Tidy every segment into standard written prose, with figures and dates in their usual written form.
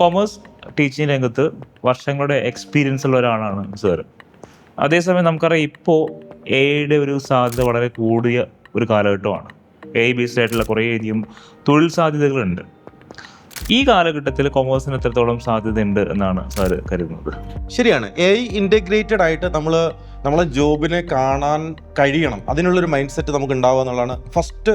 Commerce teaching രംഗത്ത് വർഷങ്ങളുടെ experience ഉള്ള ഒരാളാണ് സാർ. അതേസമയം നമുക്കറിയാം ഇപ്പോൾ എയുടെ ഒരു സാധ്യത വളരെ കൂടിയ ഒരു കാലഘട്ടമാണ്. എ ബേസ്ഡ് ആയിട്ടുള്ള കുറേയധികം തൊഴിൽ സാധ്യതകളുണ്ട്. ഈ കാലഘട്ടത്തിൽ കൊമേഴ്സിന് എത്രത്തോളം സാധ്യതയുണ്ട് എന്നാണ് സാറ് കരുതുന്നത്? ശരിയാണ്. AI ഇൻ്റഗ്രേറ്റഡ് ആയിട്ട് നമ്മളെ ജോബിനെ കാണാൻ കഴിയണം. അതിനുള്ളൊരു മൈൻഡ് സെറ്റ് നമുക്ക് ഉണ്ടാവുക എന്നുള്ളതാണ് ഫസ്റ്റ്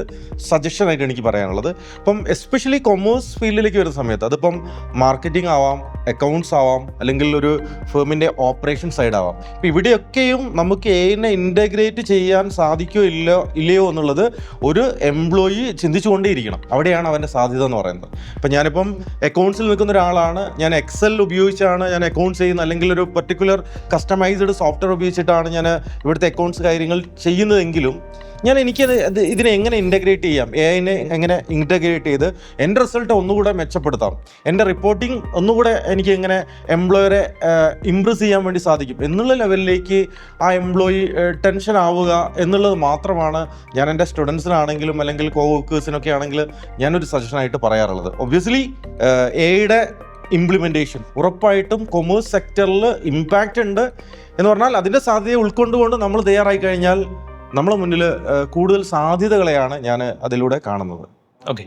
സജഷനായിട്ട് എനിക്ക് പറയാനുള്ളത്. ഇപ്പം എസ്പെഷ്യലി കൊമേഴ്സ് ഫീൽഡിലേക്ക് വരുന്ന സമയത്ത് അതിപ്പം മാർക്കറ്റിംഗ് ആവാം, അക്കൗണ്ട്സ് ആവാം, അല്ലെങ്കിൽ ഒരു ഫേമിൻ്റെ ഓപ്പറേഷൻ സൈഡ് ആവാം. ഇപ്പം ഇവിടെയൊക്കെയും നമുക്ക് AI ഇൻ്റഗ്രേറ്റ് ചെയ്യാൻ സാധിക്കോ ഇല്ലയോ എന്നുള്ളത് ഒരു എംപ്ലോയി ചിന്തിച്ചുകൊണ്ടേയിരിക്കണം. അവിടെയാണ് അവൻ്റെ സാധ്യത എന്ന് പറയുന്നത്. ഇപ്പം ഞാനിപ്പം അക്കൗണ്ട്സിൽ നിൽക്കുന്ന ഒരാളാണ്, ഞാൻ എക്സൽ ഉപയോഗിച്ചാണ് ഞാൻ അക്കൗണ്ട്സ് ചെയ്യുന്നത്, അല്ലെങ്കിൽ ഒരു പർട്ടിക്കുലർ കസ്റ്റമൈസ്ഡ് സോഫ്റ്റ്വെയർ ഉപയോഗിച്ചിട്ടാണ് ഞാൻ ഇവിടുത്തെ അക്കൗണ്ട്സ് കാര്യങ്ങൾ ചെയ്യുന്നതെങ്കിലും ഇതിനെ എങ്ങനെ ഇൻ്റഗ്രേറ്റ് ചെയ്യാം, AI എങ്ങനെ ഇൻ്റഗ്രേറ്റ് ചെയ്ത് എൻ്റെ റിസൾട്ട് ഒന്നുകൂടെ മെച്ചപ്പെടുത്താം, എൻ്റെ റിപ്പോർട്ടിംഗ് ഒന്നുകൂടെ എനിക്ക് എങ്ങനെ എംപ്ലോയറെ ഇംപ്രസ് ചെയ്യാൻ വേണ്ടി സാധിക്കും എന്നുള്ള ലെവലിലേക്ക് ആ എംപ്ലോയി ടെൻഷൻ ആവുക എന്നുള്ളത് മാത്രമാണ് ഞാൻ എൻ്റെ സ്റ്റുഡൻസിനാണെങ്കിലും അല്ലെങ്കിൽ കോവർക്കേഴ്സിനൊക്കെ ആണെങ്കിൽ ഞാനൊരു സജഷനായിട്ട് പറയാറുള്ളത്. ഒബ്വിയസ്ലി AI ഇംപ്ലിമെൻറ്റേഷൻ ഉറപ്പായിട്ടും കൊമേഴ്സ് സെക്ടറിൽ ഇമ്പാക്റ്റ് ഉണ്ട് എന്ന് പറഞ്ഞാൽ അതിൻ്റെ സാധ്യതയെ ഉൾക്കൊണ്ടുകൊണ്ട് നമ്മൾ തയ്യാറായി കഴിഞ്ഞാൽ നമ്മളെ മുന്നിൽ കൂടുതൽ സാധ്യതകളെയാണ് ഞാൻ അതിലൂടെ കാണുന്നത്. ഓക്കെ.